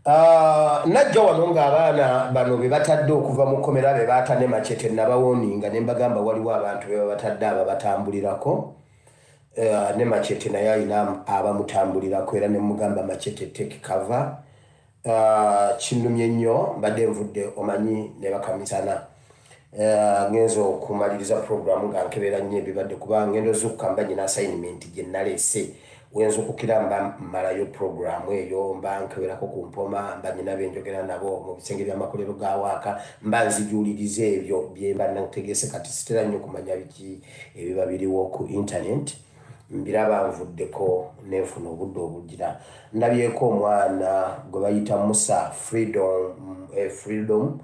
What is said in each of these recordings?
Najja wano ng'abaana bano be batadde okuva mu kkomera be baata ne Machete nabawooninga ne mbagamba waliwo abantu be batadde ababatambulirako. Ne Machete naye alina abamutambulirako era ne mugamba Machete take cover. Kinnumye nnyo mbadde nvudde omanyi ne bakamisana. Ngenza okumaliriza programu nga nkebera nnyo ebibadde kuba ngendo zukka mba nyina assignment gye naleese. Wenzo kukiramba malayo programu eyo mba nkeberako ku mpoma mba nyina benjogera nabo mu bisenge by'amakolero ga Waaka mba nzijulirize ebyo bye mba nategese kati sitera nnyo kumanya biki ebiba biriwo ku internet. Mbiraba nvuddeko nenfuna obudde obugira. Ndabyeko omwana gwe bayita Musa Freedom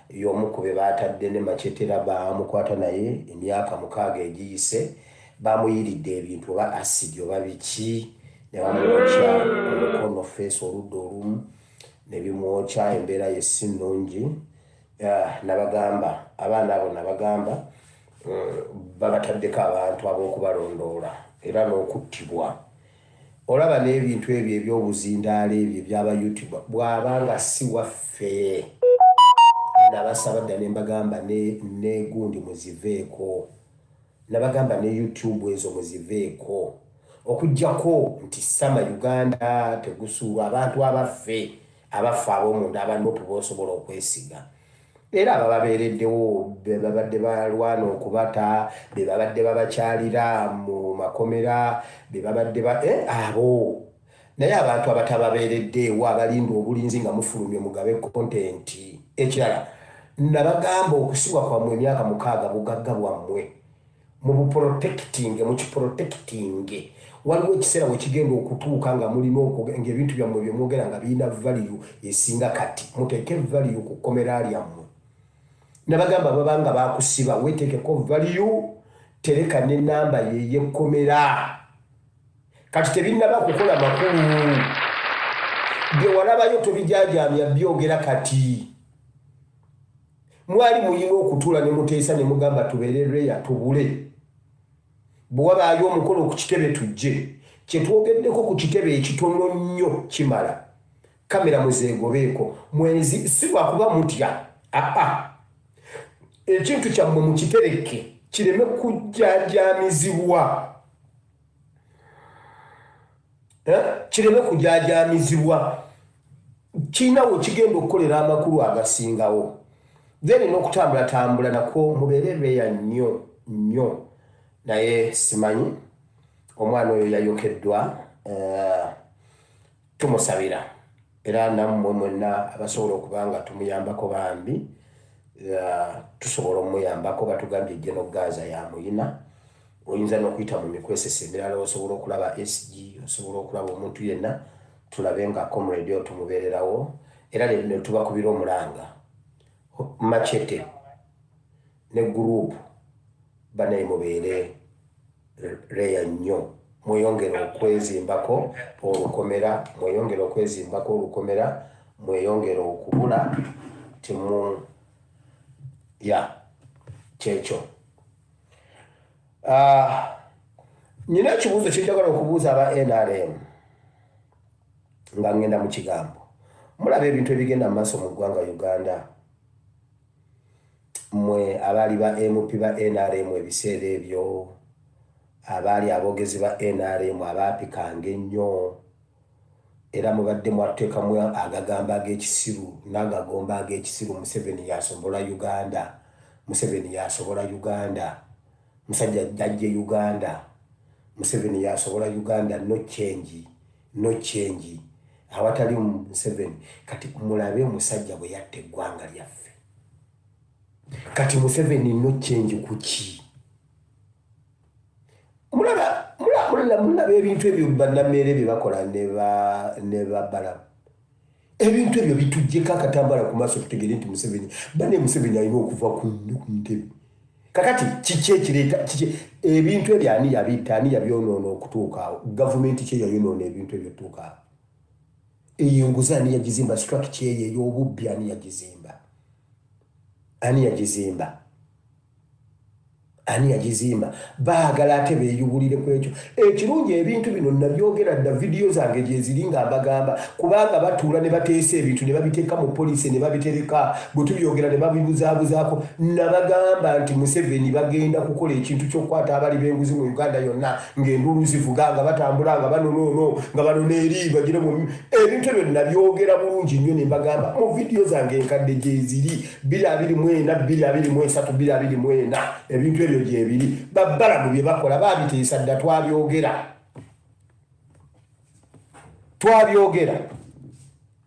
y'omu ku be baatadde ne Machete bamukwata naye emyaka 6 egiyise. Bamuyiridde ebintu oba acid oba biki ne bamwokya omukono face oludda olumu ne bimwokya embeera ye si nnungi. Nabagamba abaana abo nabagamba babataddeko abantu ab'okubalondoola era n'okuttibwa. Olaba n'ebintu ebyo ebyobuzindaalo ebyo byaba YouTube bw'abanga si waffe nabasaba dda ne mbagamba ne gundi muziveeko. Nabagamba ne YouTube ezo muziveeko okujjako nti Sama Uganda tegusuulwa abantu abaffe ab'omunda abanopu b'osobola okwesiga. Era abababeereddewo be babadde balwana okubata, be babadde babakyalira mu makomera, be babadde abo. Naye abantu abatababeereddeewo abalinda obulinzi nga mufulumye mugabe kontenti. Ekirala nabagamba okusibwa kwammwe emyaka 6 bugagga bwammwe. Mukiprotecting waliwo ekiseera we kigenda okutuuka nga mulina ng'ebintu byammwe bye mwogera nga birina value esinga kati muteeke value ku kkomera lyammwe. Nabagamba babanga bakusiba weeteekeko value tereka n'ennamba y'ekkomera. Kati tebinnaba kukola makulu bye walabayo tobijaajamya byogera kati. Mwali muyina okutuula ne muteesa ne mugamba tubeerere yatubule. Bwe wabaayo omukolo ku kitebe tujje. Kye twogeddeko ku kitebe ekitono nnyo kimala. Kamera muzeegobeeko. Mwezi si lwakuba mutya. Ekintu kyammwe mukitereke kireme kujaajaamizibwa. Kireme kujaajaamizibwa. Kirina we kigenda okukolera amakulu agasingawo. Then n'okutambula nako mubeerere nnyo. Naye simanyi omwana oyo yayokeddwa tumusabira era nammwe mwenna abasobola okuba nga tumuyambako bambi tusobola omuyambako batugambye ejjeno Gaza yamuyina. Oyinza n'okuyita mu mikwesese emirala osobola okulaba SG osobola okulaba omuntu yenna tulabe nga comrade oyo tumubeererawo era ne tubakubira omulanga Machete ne group banaye mubeere reya nnyo. Mweyongere okwezimbako olukomera, mweyongere okubula kyekyo. Nyina ekibuuzo kye njagala okubuuza aba NRM nga ngenda mu kigambo. Mulaba ebintu ebigenda mu maaso mu ggwanga Uganda. Mwe abaali ba MP ba NRM ebiseera ebyo, abaali aboogezi ba NRM abaapikanga ennyo, era mubadde mwateekamu agagamba ag'ekisiru n'agagomba ag'ekisiru. Museveni yasobola Uganda. Musajja ajje Uganda. Museveni yasobola Uganda. No change. Awatali Museveni. Kati mulabe musajja bwe yatta eggwanga lyaffe. Kati Museveni no change kuki? Mulaba ebintu ebyo bannammeere bye bakola ne babbala. Ebintu ebyo bituggyeko akatambala ku maaso tutegere nti Museveni alina okuva ku ntebe. Kakati kiki ekireeta ebintu ebyo ani yabitta, ani yabyonoona okutuuka awo? Gavumenti kye yayonoona ebintu ebyo tuuka awo. Eyo enguzi ani yagizimba? Structure eyo ey'obubbi ani yagizimba? ani yagizimba baagala ate beeyubulire ku ekyo ekirungi ebintu bino nabyogera dda vidiyo zange gye ziri nga mbagamba kubanga batuula ne bateesa ebintu ne babiteeka mu poliisi ne babitereka bwe tubyogera ne babibuzaabuzaako nabagamba nti Museveni bagenda kukola ekintu ky'okukwata abali b'enguzi mu Uganda yonna ng'enduulu zivuga nga batambula nga banonoono nga banona eri bagire mu ebintu ebyo nabyogera bulungi nnyo ne mbagamba mu vidiyo zange enkadde gye ziri 224 223 224 ebintu ebyo gyebiri babbalamu bye bakola babiteesa dda twabyogera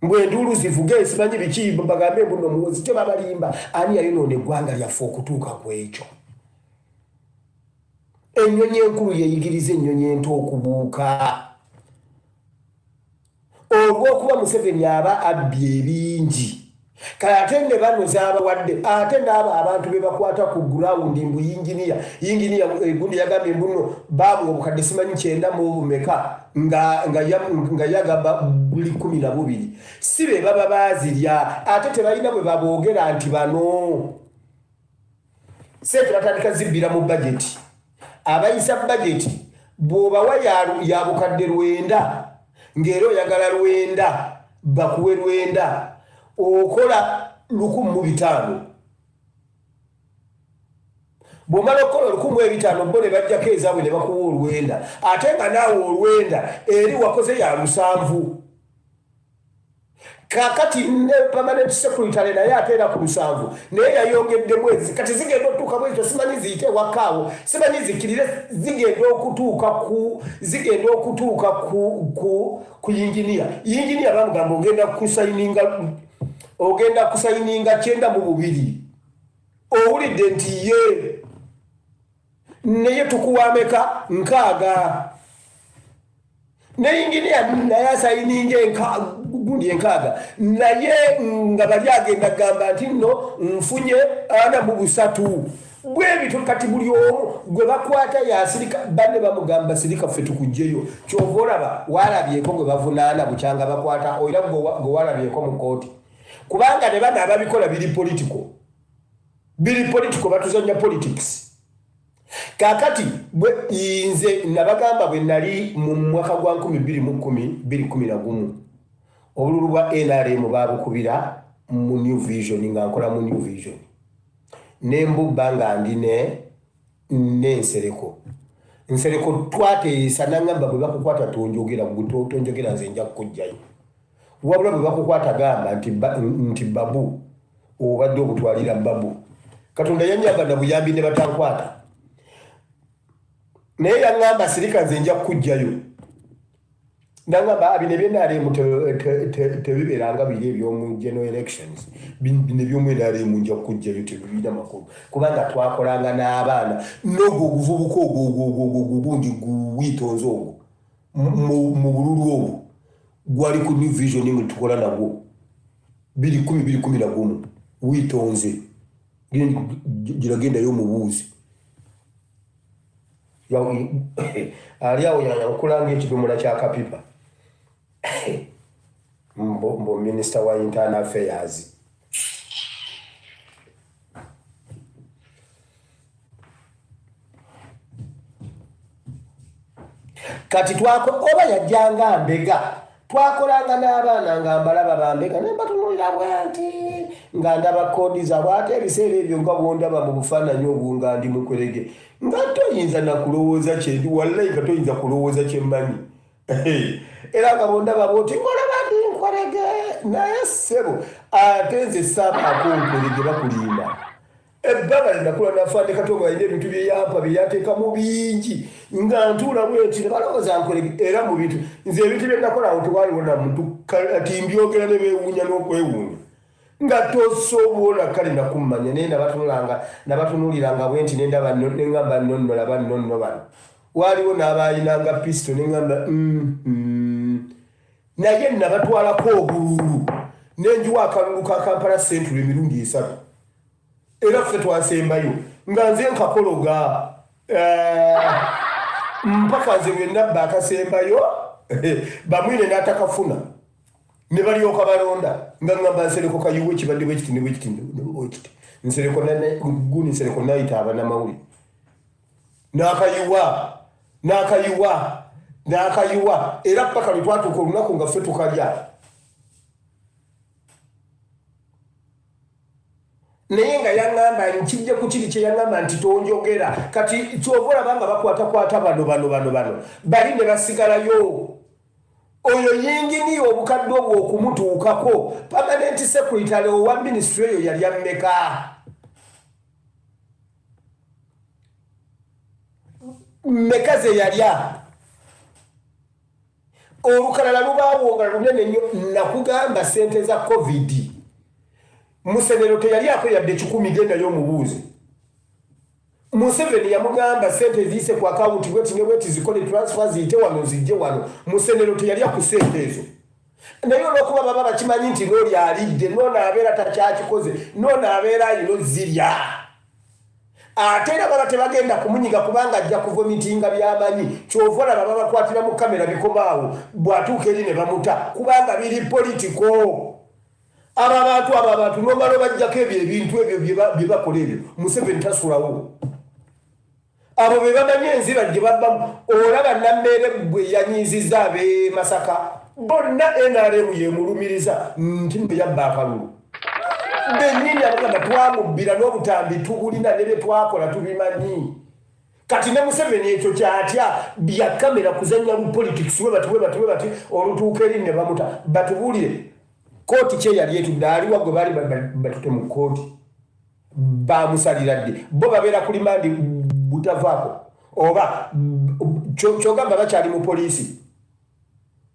mbwe enduulu zivuge simanyi biki bagambe mbuno muwozi tebabalimba ani yayonoona eggwanga lyaffe okutuuka ku ekyo ennyonyi enkulu yeyigiriza ennyonyi ento okubuuka olw'okuba Museveni aba abbye ebingi kale ate ne bano z'abawadde ate n'abo abantu be bakwata ku gurawundi mbu yinginiya gundi yagambye mbuno baamu obukadde simanyi 9 mu bumeka nga yagamba buli 12 si be baba baazirya ate tebalina bwe baboogera nti bano sente batandika zibbira mu bajeti abayisa bajeti bw'obawa ya bukadde 9 ng'era oyagala 9 bakuwe 9 okola 1,500 bw'omala okukola 1,500 bo ne bajjako ezaabwe ne bakuwa 9 ate nga naawe 9 eri wakoze ya 7 kakati ne permanent secretary naye ateera ku 7 naye yayongedde mwezi kati zigenda okutuuka bwezito simanyi ziyite wakaawo simanyi zikirire zigenda okutuuka ku yinginiya bamugamba ogenda kusayininga 9 mu 2 owulidde nti ye naye tukuwameka 6 neyinginiya naye asayininga gundi 6 naye nga bali agenda gamba nti nno nfunye 4 mu 3 bwebito kati buli omu gwe bakwata yasirika banne bamugamba sirika ffe tukugjeyo kyova olaba walabyeko gwe bavunaana bukyanga bakwata oira gwe walabyeko mu kooti kubanga ne bana ababikola biri political batuzanya politics kakati nze nabagamba bwe nali mu mwaka gwa 2011 obululu bwa NRM babukubira mu New Vision nga nkola mu New Vision nembubba nga ndine n'ensereko twateesa nangamba bwe bakukwata tonjogera nze nja kukujjayo wabula bwe bakukwata gamba nti babu obadde obutwalira babu Katonda yanyamba na buyambi ne batankwata naye yaŋŋamba sirika nze nja kukujjayo nangamba bino ebyenaalemu tebibeeranga biri ebyomu general elections bino ebyomu enaalemu nja kukujjayo tebibiina makulu kubanga twakolanga n'abaana n'ogwo oguvubuka ogwo gundi guwiitonze ogwo mu bululu obwo gwali ku New Vision nga tukola nagwo 2011 wiitonze giragendayo mubuuzi ali awo yankulanga ekidomola kya kapipa mbo Minister wa Internal Affairs kati oba yajjanga mbega twakolanga n'abaana nga mbalaba bambega ne mbatunulira bwanti nga ndaba koodi zaabwe ate ebiseera ebyo nga bwondaba mu bufaananyi obwo nga ndi mukwerege nga toyinza nakulowooza kyendi wallahi nga toyinza kulowooza kyemmanyi era nga bwondaba bwoti ngolaba ndi nkwerege naye ssebo ate nze saabaako nkwerege bakulimba ebbaba linakula nafaane Katonda alina ebintu byeyampa byeyateeka mu bingi nga ntuula bweti ne balowooza nkwerege era mu bintu nze ebintu byenakola awo tewaliwo na muntu ati mbyogera ne beewuunya n'okwewuunya nga tosobola kale nakummanya naye nabatunuliranga bwenti nendaba neŋŋamba nonnola banonno bano waaliwo n'abayinanga pisito neŋŋamba naye nabatwalako obululu nenjiwa akalulu ka Kampala Central emirundi 3 era ffe twasembayo nga nze nkakologa mpaka nze bwe nabba akasembayo bamwine n'atakafuna ne balyoka balonda nga ngamba nsereko kayuwe kibadde bwekiti ne bwekiti nsereko nayita abanamawuli n'akayiwa era paka lwetwatuuka olunaku nga ffe tukalya naye nga yaŋŋamba nkijja ku kiri kye yaŋŋamba nti tonjogera kati kyova olaba bakwatakwata bano bali ne basigalayo oyo yingini obukadde obwo okumutuukako permanent secretary owa ministry eyo yali ammeka mmeka ze yalya olukalala lubaawonga lunene nnyo nakugamba sente za covid Musenero teyaliako yadde 10 gendayo omubuuze Museveni yamugamba sente ziise ku account weti ne weti zikole transfer ziyite wano zijje wano Musenero teyali ku sente ezo naye olwokuba baba bakimanyi nti n'oli alidde n'ona abeera takyakikoze n'ona abeera ino zirya ate era baba tebagenda kumunyiga kubanga ajja kuvomitinga byamanyi kyova olaba babakwatira mu kamera bikomaawo bw'atuuka eri ne bamuta kubanga biri politiko aba bantu nomalo bajjako ebintu ebyo bye bakola ebyo Museveni tasulawo abo be bamanyi enzira gye babbamu olaba nammeere bwe yanyiizizza ab'e Masaka bonna NRM yemulumiriza nti mbe yabba akalulu bennyini abagamba twamubbira n'obutambi tubulina ne bye twakola tubimanyi kati ne Museveni ekyo kyatya bya kamera kuzannya mu politics we bati olutuuka eri ne bamuta batubuulire kooti kye yali etudde aliwa gwe baali batute mu kooti bamusalira dde bo babeera ku limandi butavaako oba kyogamba bakyali mu poliisi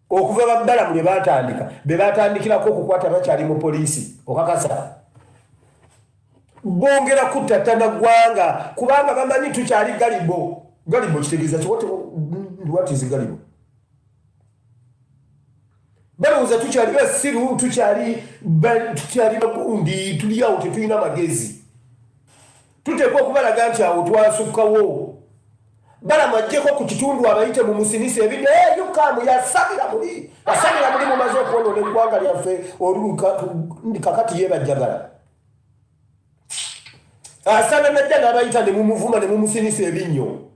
okuva babbalamu ne batandika be batandikirako okukwata bakyali mu poliisi okakasa bongera kutatana gwanga kubanga bamanyi tukyali galibo kitegeeza what is galibo balowooza tukyali basiru tukyali bagundi tuli awo tetulina magezi tuteekwa okubalaga nti awo twasukkawo balamajjeko ku kitundu abayite mu musinisa ebidde yukamu yasalira muli mumaze okwonoona eggwanga lyaffe kakati yebajjagala asana najja n'abayita ne mumuvuma ne mumusinisa ebinnyo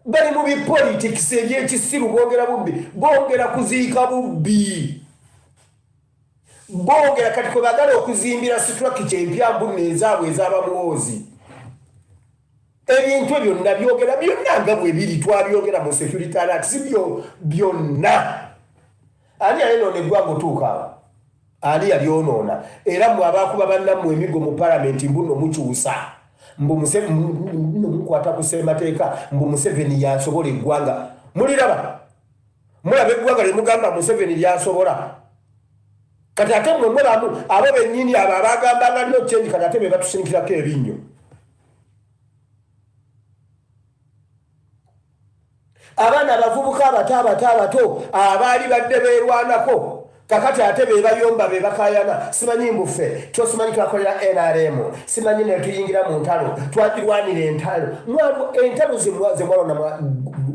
bali mu bipolitics ebyekisiru bongera kuziika bubbi bongera kati kwe bagala okuzimbira structure empya mbunne ezaabwe ez'abamuwoozi ebintu byonna byogera byonna nga bwe biri twabyogera mu security alert si byonna ani yalinoona eggwanga otuuka ani yalyonoona era mwe abaakuba bannammwe emigo mu palamenti mbuno mukyusa mbu mukwata ku ssemateeka mbu Museveni yasobola eggwanga muliraba mulaba eggwanga lyemugamba Museveni lyasobola kati ate mmwe mulamu abo bennyini abo abagambanga nnyo kyenyi kati ate be batusinikirako ebinnyo abaana abavubuka abato abaali badde beerwanako kakati ate be bayomba be bakayana simanyi mbuffe kyosimanyi twakolera NRM simanyi ne tuyingira mu ntalo twagirwanira entalo zemwalona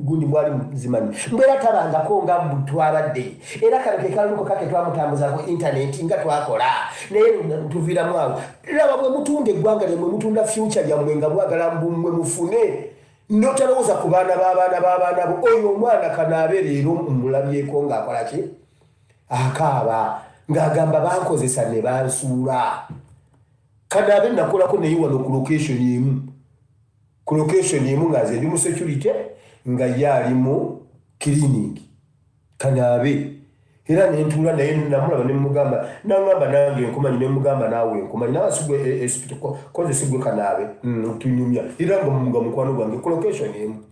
gundi mwali zimanyi mbera tabangako nga twabadde era kano kekaluko kake twamutambuza ku internet nga twakola naye tuviramu awo laba bwe mutunda eggwanga lyemmwe mutunda future lyammwe nga mwagala mmwe mufune notalowooza ku baana b'abaana bo oyo omwana kanaabe leero mulabyeko ng'akola ki akaaba ng'agamba bankozesa ne bansuula kanaabe nakolako naye wano ku location emu nga nze ndi mu security nga ye ali mu clinic kanaabe era nentuula naye namulaba ne mugamba nangamba nange enkumanyi ne mugamba naawe enkumanyi nawasigwe koze sigwe kanaabe tunyumya era nga mukwano gwange ku location emu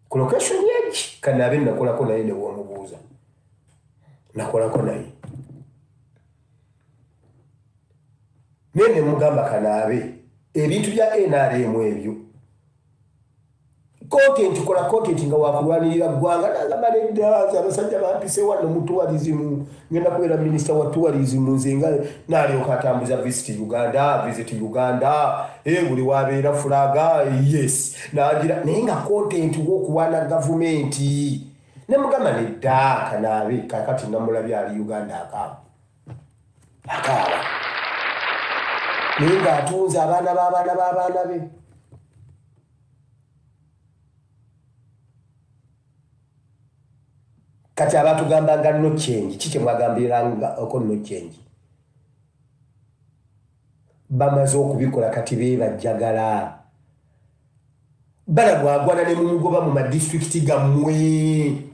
ku location yeki kanaabe nakolako naye ne womubuuza nakolako naye naye ne mugamba kanaabe ebintu bya NRM ebyo kola content nga wakulwanirira ggwanga nagamba neddaza abasajja bampise wano mu tourism ngenda kubeera minisita wa tourism nze nga nalyoka atambuza visit Uganda buli wabeera fulaga yes nagira naye nga content w'okuwaana gavumenti ne mugamba nedda kanaabe kakati namulabye ali Uganda akaaba naye ng'atunze abaana be kati abatugambanga no change kike mwagambiranga oko no change bamaze okubikola kati bebajjagala bala gwagwana ne mumugoba mu madistricti gammwe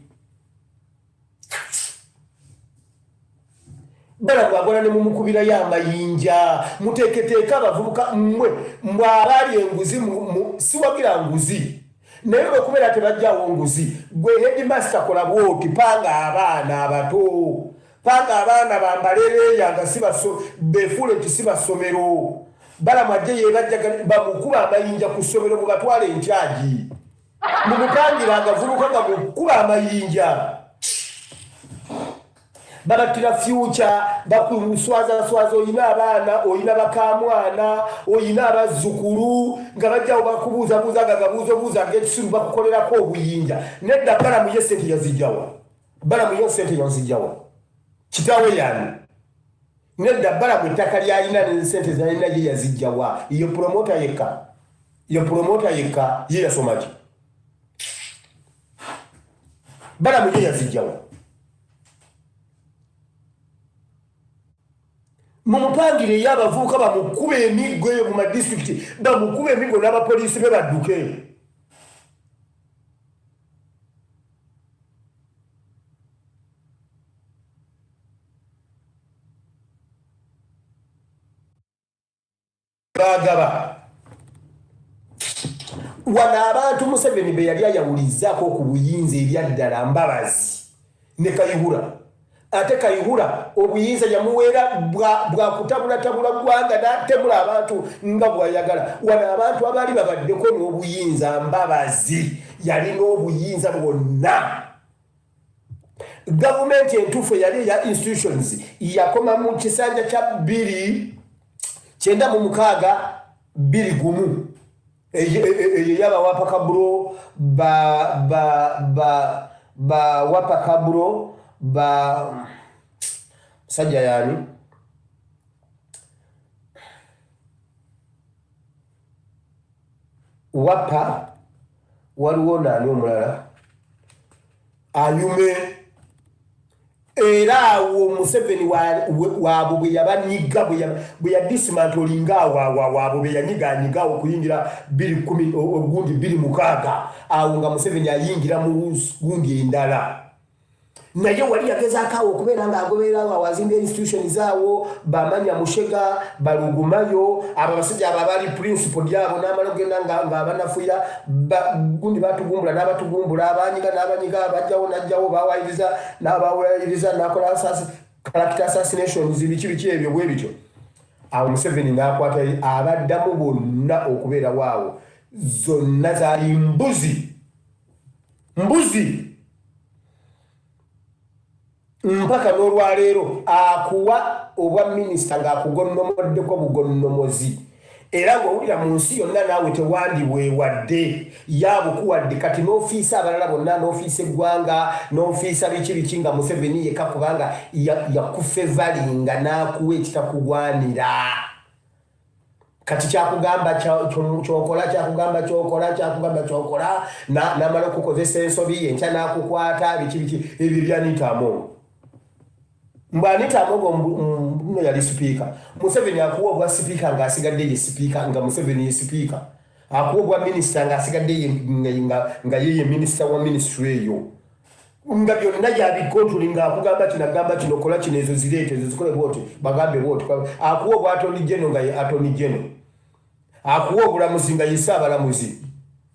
bala gwagwana ne mumukubira ya mayinja muteketeeka abavubuka mmwe mbwabali enguzi siwagira nguzi naye okubeera tebajjawo nguzi gwe headmaster kola bwoti panga abaana abato panga abaana bambalere yanga befuule nti si basomero bala mwajje yebajjaga bamukuba amayinja ku ssomero mugatwala enkyagi mumupangira agavubuka nga mukuba amayinja babatira future bakuswaza oyina abaana oyina bakamwana oyina abazzukulu nga bajjawo bakubuuzabuuza gagabuuzobuuza ng'ekisiru bakukolerako obuyinja nedda balamu ye sente yazijjawa balamu ye sente yazijjawa kitaawe yani nedda balamu ettaka lyalina nesente zalina ye yazijjawa iyo promota yekka ye yasomaki balamu ye yazijjawa mumupangire y'abavubuka bamukube emiggo eyo mu madistricti bamukube emiggo n'abapoliisi be badduke bagaba wano abantu Museveni be yali ayawulizzaako ku buyinza ebyaddala Mbabazi ne Kayihura ate Kayihura obuyinza yamuweera bwakutabulatabula ggwanga n'atemula abantu nga bw'ayagala wano abantu abaali babaddeko n'obuyinza Mbabazi yalina obuyinza bwonna gavumenti entuufu yali eya institutions yakoma mu kisanja kya 296 ey'abawapa kaburo wapa kaburo sajja yani wapa waliwo nani omulala ayume era awo Museveni wabo bwe yabanyiga bwe yadismantlinga wabo bwe yanyiganyiga okuyingira 2010 ogundi 2006 awo nga Museveni ayingira mu gundi endala naye wali yagezaako okubeera ng'agoberera awazimba institution zaawo bamanya Mushega balugumayo abasajja abali principal lyabo n'amala okugenda ng'abanafuya gundi batugumbula n'abatugumbula abanyiga abajjawo najjawo bawayiriza n'akola character assassinations biki ebyo bwe bityo awo Museveni n'akwata abaddamu bonna okubeera waawo zonna zaali mbuzi mpaka n'olwaleero akuwa obwa minisita ng'akugonnomoddeko bugonnomozi era ng'owulira mu nsi yonna naawe tewandiweewadde yabukuwadde kati n'ofiisi abalala bonna n'ofiisi eggwanga n'ofiisa biki nga Museveni yekka kubanga yakufevalinga n'akuwa ekitakugwanira kati kyakugamba kyokola n'amala okukozesa ensobi enkya n'akukwata biki ebyo byanita Amongo Mbanita Amongo mbuno yali speaker Museveni akuwa obwa speaker ng'asigadde ye speaker nga Museveni ye speaker akuwa obwa minister ng'asigadde ye nga yeye minister wa ministry eyo nga byonna yabikontroli ng'akugamba kinagamba kino kola kino ezo zireete ezo zikole bwoti bagambe bwoti akuwa obwa attorney general nga ye attorney general akuwa obulamuzi nga ye Ssaabalamuzi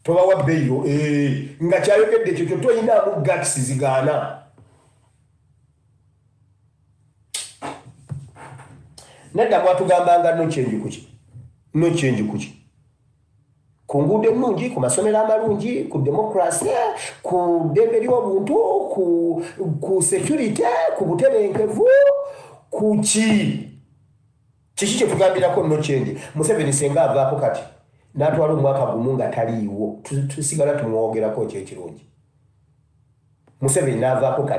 tobawa bbeeyo nga kyayogedde ekyo toyinaamu gatisi zigaana nedda mwatugambanga no change kuki ku nguudo ennungi ku masomero amalungi ku democracy ku ddembe ly'obuntu ku security ku butebenkevu ku kiki kye tugambirako no change Museveni senga avaako kati n'atwala omwaka gumu nga taliiwo tusigala tumwogerako ekyekirungi Museveni n'avaako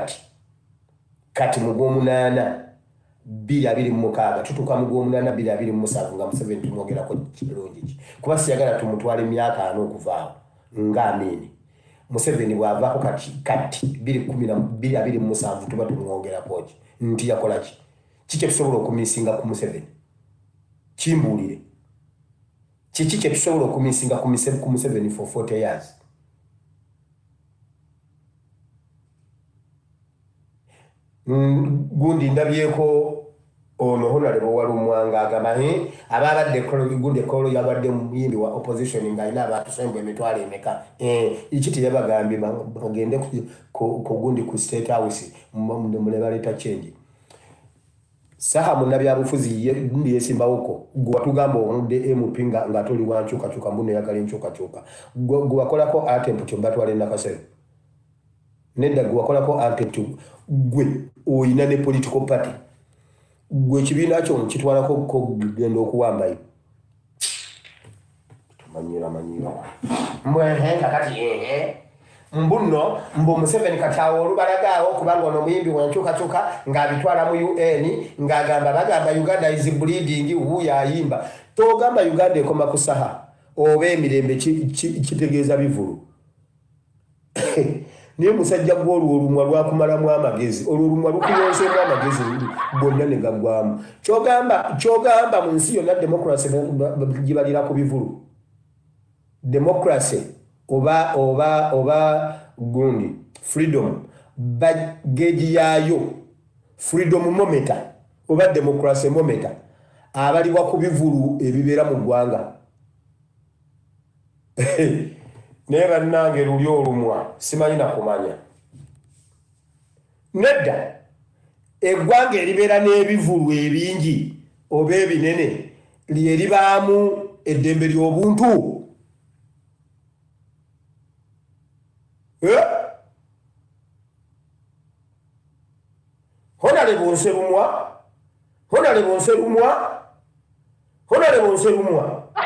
kati mu Gw'omunaana 2026 tutuuka mu Gw'omunaana 2027 nga Museveni tumwogerako kirungi kuba siyagala tumutwala emyaka 4 okuvaawo nga Amini Museveni bw'avaako kati 2017 tuba tumwogerako ki nti yakola ki kye tusobola okumisinga ku Museveni kimbuulire kiki kye tusobola okumisinga ku Museveni for 40 years gundi ndabyeko ono Honorable Walumwanga agamba ababadde gundi ekolo yabadde muyimbi wa opposition ng'alina abantu sembo emitwalo emeka ekiti yabagambye bagende ku gundi ku State House mune baleeta change saha munnabyabufuzi gundi yesimbawoko gwe watugamba omudde MP nga toli wankyukakyuka mbuno eyagala enkyukakyuka gwe wakolako attempt mbatwala Nakasero nedda gwe wakolako attempt gwe oyina ne political party gwe kibiina kyo nkitwalako kugenda okuwambayo tumanyira mwehenga kati mbuno mbu Museveni katawo olubalagaawo kubanga ono muyimbi wankyukakyuka ng'abitwala mu UN bagamba Uganda is bleeding wuuyo ayimba togamba Uganda ekoma ku saha oba emirembe kitegeeza bivulu niye musajja gw'olwo olumwa lwakumalamu amagezi olwo olumwa lukuyonseemu amagezi bonna ne gaggwamu kyogamba mu nsi yonna democracy gibalira ku bivulu democracy oba gundi freedom bageji yaayo freedom mometa oba democracy mometa abalibwa ku bivulu ebibeera mu ggwanga naye bannange luli olumwa simanyi na kumanya nedda eggwanga eribeera n'ebivulu ebingi oba ebinene lyeribaamu eddembe ly'obuntu Honorable Nserumwa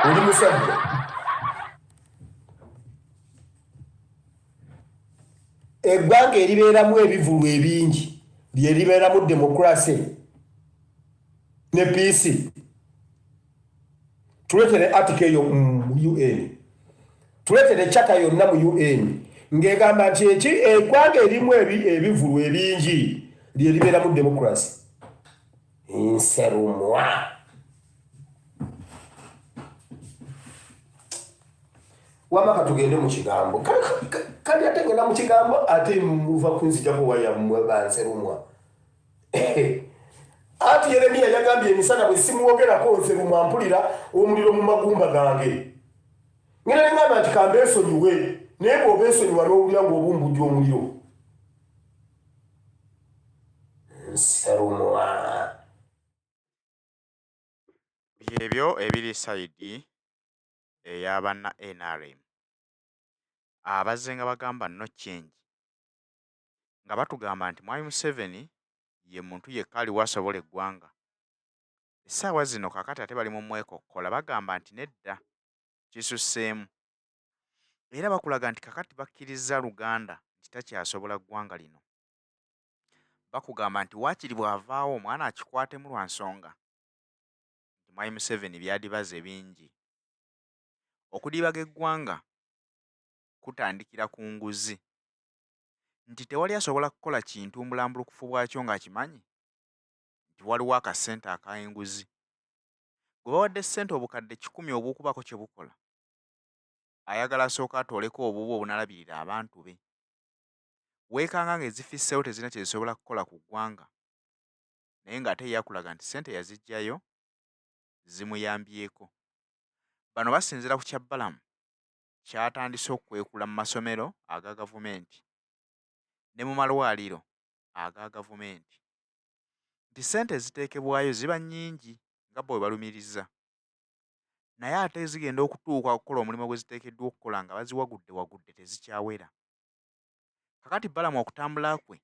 oli musajja eggwanga eribeeramu ebivulu ebingi lyeribeeramu demokrasi ne peace tuleetere article eyo mu UN tuleetere charter yonna mu UN ng'egamba nti eggwanga erimu ebivulu ebingi lyeribeeramu demokrasi Nserumwa wamaka tugende mu kigambo kandi ate ngenda mu kigambo ate muva kunzijako wayammwe Nserumwa ati Yeremiya yagambye emisana bwe simuwogerako Nserumwa mpulira omuliro mu magumba gange ngenda ngamba nti kambe esonyiwe naye bw'oba esonyiwa n'owulira ng'obumbujja omuliro Nserumwa byebyo ebiri sayidi ey'abanna NRM abazze nga bagamba no change nga batugamba nti Mwami Museveni ye muntu yekka aliwo asobola eggwanga essaawa zino kakati ate bali mu mwekokkola bagamba nti nedda kisusseemu era bakulaga nti kakati bakkiriza Luganda nti takyasobola ggwanga lino bakugamba nti waakiri bw'avaawo omwana akikwatemu lwa nsonga nti Mwami Museveni byadibaze bingi okudibaga eggwanga kutandikira ku nguzi nti tewali asobola kukola kintu mbulambulukufu bwakyo ng'akimanyi nti waliwo akasente ak'enguzi gwe bawadde ssente obukadde 1,000 obuukubako kye bukola ayagala asooka atooleko obubu obunalabirira abantu be weekanga ng'ezifisseewo tezirina kye zisobola kukola ku ggwanga naye ng'ate ye yakulaga nti ssente yaziggyayo zimuyambyeko bano basinziira ku kyabbalamu kyatandise okwekula mu masomero aga gavumenti ne mu malwaliro aga gavumenti nti ssente eziteekebwayo ziba nnyingi nga bwe balumiriza naye ate zigenda okutuuka okukola omulimu gwe ziteekeddwa okukola nga baziwagudde tezikyawera kakati balamu okutambula kwe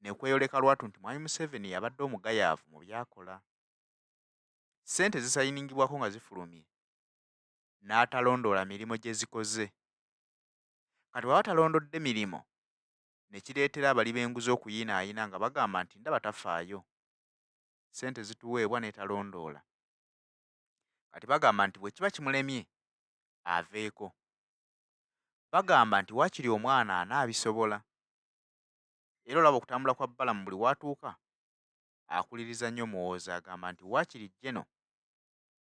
ne kweyoleka lwatu nti Mwami Museveni yabadde omugayaavu mu byakola ssente zisayiningibwako nga zifulumye n'atalondoola mirimu gye zikoze kati bw'aba talondodde mirimu ne kireetera abali b'enguzi okuyiinaayina nga bagamba nti ndaba tafaayo ssente zituweebwa n'etalondoola kati bagamba nti bwe kiba kimulemye aveeko bagamba nti waakiri omwana anaabisobola. Era olaba okutambula kwa Balamu buli w'atuuka akuliriza nnyo Muhoozi agamba nti waakiri jjeno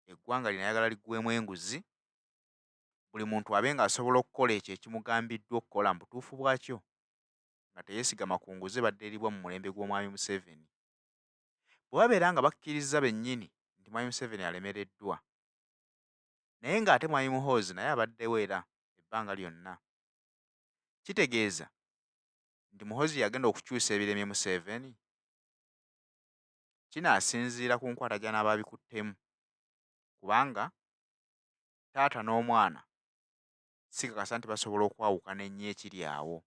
eggwanga lino ayagala liggwemu enguzi, buli muntu abe ng'asobola okukola ekyo ekimugambiddwa okukola mu butuufu bwakyo, nga teyeesigama ku nguzi badde eribwa mu mulembe gw'Omwami Museveni. Bwe babeera nga bakkiriza bennyini nti Mwami Museveni alemereddwa, naye ng'ate Mwami Muhoozi naye abaddewo era ebbanga lyonna, kitegeeza nti Muhoozi yagenda okukyusa ebiremye Museveni? Kinaasinziira ku nkwatagana ababikuttemu, kubanga taata n'omwana sikakasa nti basobola okwawukana ennyo ekiri awo.